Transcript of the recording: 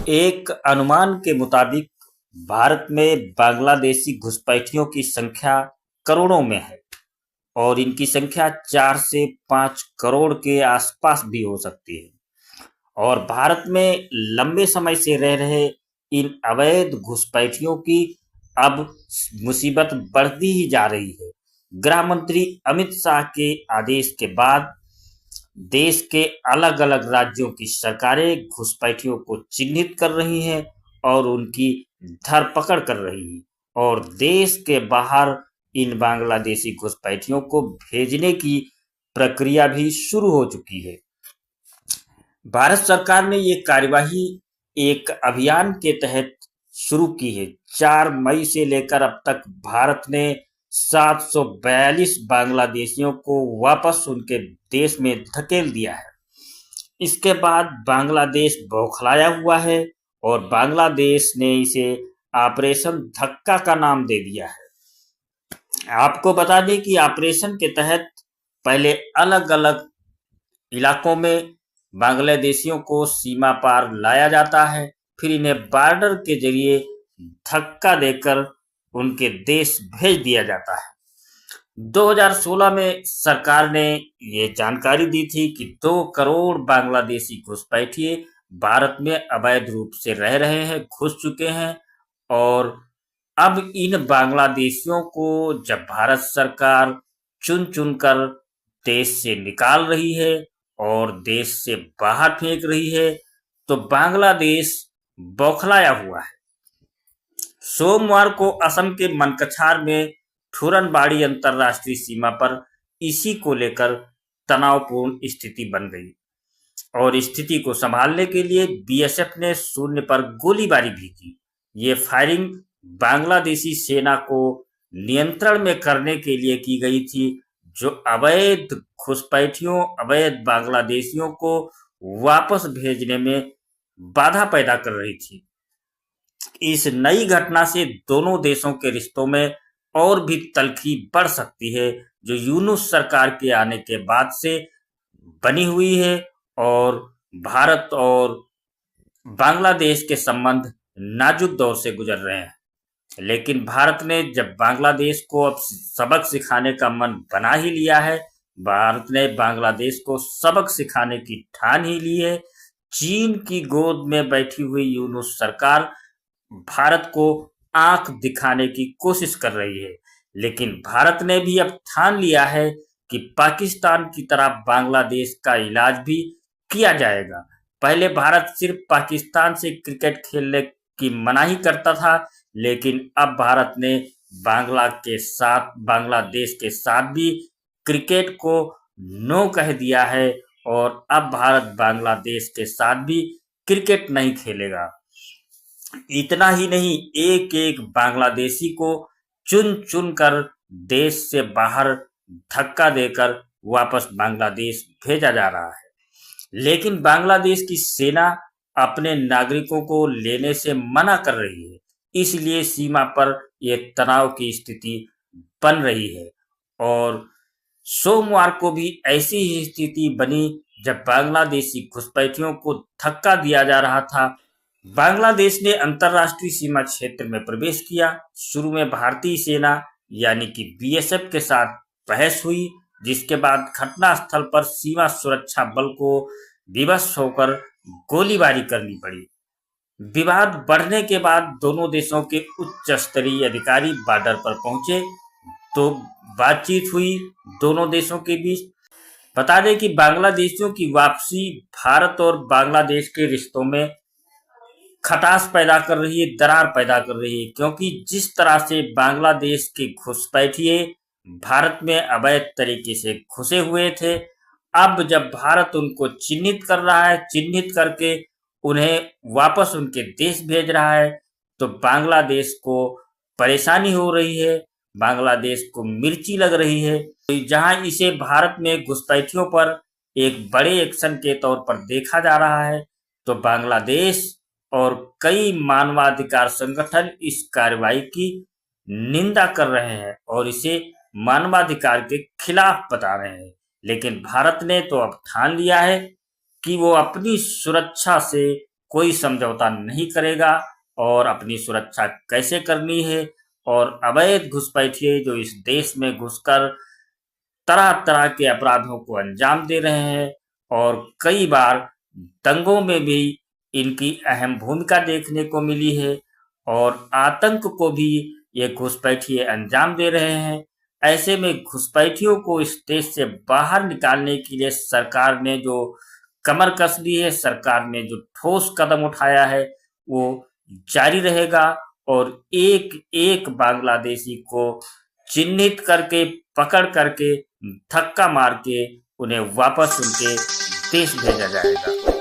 एक अनुमान के मुताबिक भारत में बांग्लादेशी घुसपैठियों की संख्या करोड़ों में है और इनकी संख्या 4 से 5 करोड़ के आसपास भी हो सकती है। और भारत में लंबे समय से रह रहे इन अवैध घुसपैठियों की अब मुसीबत बढ़ती ही जा रही है। गृह मंत्री अमित शाह के आदेश के बाद देश के अलग अलग राज्यों की सरकारें घुसपैठियों को चिन्हित कर रही हैं और उनकी धरपकड़ कर रही हैं और देश के बाहर इन बांग्लादेशी घुसपैठियों को भेजने की प्रक्रिया भी शुरू हो चुकी है। भारत सरकार ने ये कार्यवाही एक अभियान के तहत शुरू की है। 4 मई से लेकर अब तक भारत ने 742 बांग्लादेशियों को वापस उनके देश में धकेल दिया है। इसके बाद बांग्लादेश बौखलाया हुआ है और बांग्लादेश ने इसे ऑपरेशन धक्का का नाम दे दिया है। आपको बता दें कि ऑपरेशन के तहत पहले अलग अलग इलाकों में बांग्लादेशियों को सीमा पार लाया जाता है, फिर इन्हें बॉर्डर के जरिए धक्का देकर उनके देश भेज दिया जाता है। 2016 में सरकार ने ये जानकारी दी थी कि 2 करोड़ बांग्लादेशी घुसपैठिए भारत में अवैध रूप से रह रहे हैं, घुस चुके हैं और अब इन बांग्लादेशियों को जब भारत सरकार चुन चुन कर देश से निकाल रही है और देश से बाहर फेंक रही है, तो बांग्लादेश बौखलाया हुआ है। सोमवार को असम के मनकछार में ठुरनबाड़ी अंतर्राष्ट्रीय सीमा पर इसी को लेकर तनावपूर्ण स्थिति बन गई और स्थिति को संभालने के लिए बीएसएफ ने शून्य पर गोलीबारी भी की। ये फायरिंग बांग्लादेशी सेना को नियंत्रण में करने के लिए की गई थी, जो अवैध घुसपैठियों, अवैध बांग्लादेशियों को वापस भेजने में बाधा पैदा कर रही थी। इस नई घटना से दोनों देशों के रिश्तों में और भी तल्खी बढ़ सकती है, जो यूनुस सरकार के आने के बाद से बनी हुई है और भारत और बांग्लादेश के संबंध नाजुक दौर से गुजर रहे हैं। लेकिन भारत ने जब बांग्लादेश को अब सबक सिखाने का मन बना ही लिया है, भारत ने बांग्लादेश को सबक सिखाने की ठान ही ली है। चीन की गोद में बैठी हुई यूनुस सरकार भारत को आंख दिखाने की कोशिश कर रही है, लेकिन भारत ने भी अब ठान लिया है कि पाकिस्तान की तरह बांग्लादेश का इलाज भी किया जाएगा। पहले भारत सिर्फ पाकिस्तान से क्रिकेट खेलने की मनाही करता था, लेकिन अब भारत ने बांग्लादेश के साथ भी क्रिकेट को नो कह दिया है और अब भारत बांग्लादेश के साथ भी क्रिकेट नहीं खेलेगा। इतना ही नहीं, एक एक बांग्लादेशी को चुन चुन कर देश से बाहर धक्का देकर वापस बांग्लादेश भेजा जा रहा है। लेकिन बांग्लादेश की सेना अपने नागरिकों को लेने से मना कर रही है, इसलिए सीमा पर यह तनाव की स्थिति बन रही है। और सोमवार को भी ऐसी ही स्थिति बनी जब बांग्लादेशी घुसपैठियों को धक्का दिया जा रहा था। बांग्लादेश ने अंतर्राष्ट्रीय सीमा क्षेत्र में प्रवेश किया। शुरू में भारतीय सेना यानी कि बीएसएफ के साथ बहस हुई, जिसके बाद घटनास्थल पर सीमा सुरक्षा बल को विवश होकर गोलीबारी करनी पड़ी। विवाद बढ़ने के बाद दोनों देशों के उच्च स्तरीय अधिकारी बॉर्डर पर पहुंचे तो बातचीत हुई दोनों देशों के बीच। बता दें कि बांग्लादेशियों की वापसी भारत और बांग्लादेश के रिश्तों में खटास पैदा कर रही है, दरार पैदा कर रही है, क्योंकि जिस तरह से बांग्लादेश के घुसपैठिए भारत में अवैध तरीके से घुसे हुए थे, अब जब भारत उनको चिन्हित कर रहा है, चिन्हित करके उन्हें वापस उनके देश भेज रहा है, तो बांग्लादेश को परेशानी हो रही है, बांग्लादेश को मिर्ची लग रही है। जहां इसे भारत में घुसपैठियों पर एक बड़े एक्शन के तौर पर देखा जा रहा है, तो बांग्लादेश और कई मानवाधिकार संगठन इस कार्रवाई की निंदा कर रहे हैं और इसे मानवाधिकार के खिलाफ बता रहे हैं। लेकिन भारत ने तो अब ठान लिया है कि वो अपनी सुरक्षा से कोई समझौता नहीं करेगा और अपनी सुरक्षा कैसे करनी है, और अवैध घुसपैठिए जो इस देश में घुसकर तरह तरह के अपराधों को अंजाम दे रहे हैं, और कई बार दंगों में भी इनकी अहम भूमिका देखने को मिली है, और आतंक को भी ये घुसपैठिए अंजाम दे रहे हैं। ऐसे में घुसपैठियों को इस देश से बाहर निकालने के लिए सरकार ने जो कमर कस ली है, सरकार ने जो ठोस कदम उठाया है, वो जारी रहेगा, और एक एक बांग्लादेशी को चिन्हित करके, पकड़ करके, धक्का मार के उन्हें वापस उनके देश भेजा जाएगा।